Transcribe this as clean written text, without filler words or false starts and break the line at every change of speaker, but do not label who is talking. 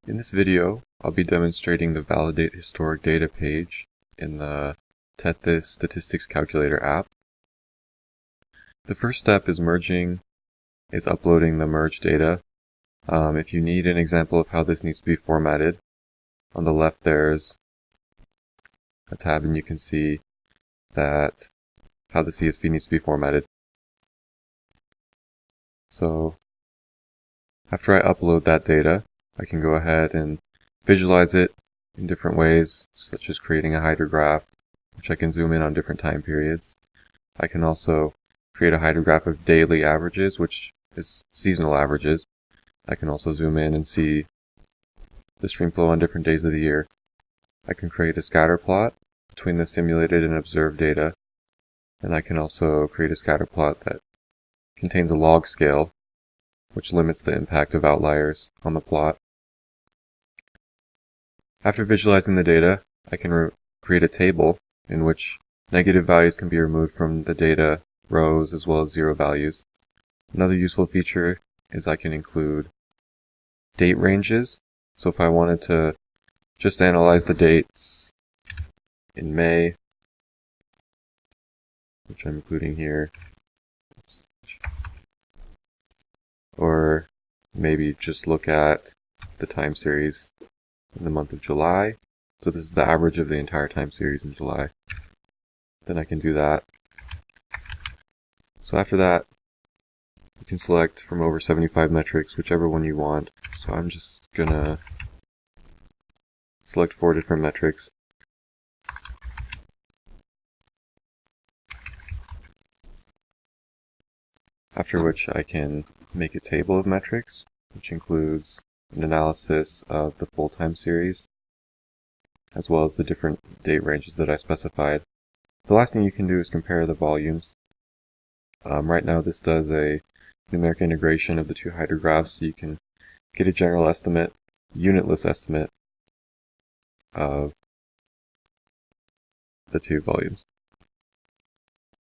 In this video, I'll be demonstrating the Validate Historic Data page in the Tethys Statistics Calculator app. The first step is uploading the merged data. If you need an example of how this needs to be formatted, on the left there's a tab and you can see that how the CSV needs to be formatted. So after I upload that data, I can go ahead and visualize it in different ways, such as creating a hydrograph, which I can zoom in on different time periods. I can also create a hydrograph of daily averages, which is seasonal averages. I can also zoom in and see the stream flow on different days of the year. I can create a scatter plot between the simulated and observed data, and I can also create a scatter plot that contains a log scale, which limits the impact of outliers on the plot. After visualizing the data, I can create a table in which negative values can be removed from the data rows as well as zero values. Another useful feature is I can include date ranges. So if I wanted to just analyze the dates in May, which I'm including here, or maybe just look at the time series in the month of July. So this is the average of the entire time series in July. Then I can do that. So after that, you can select from over 75 metrics, whichever one you want. So I'm just gonna select 4 different metrics. After which I can make a table of metrics, which includes an analysis of the full time series, as well as the different date ranges that I specified. The last thing you can do is compare the volumes. Right now this does a numeric integration of the two hydrographs, so you can get a general estimate, unitless estimate of the two volumes.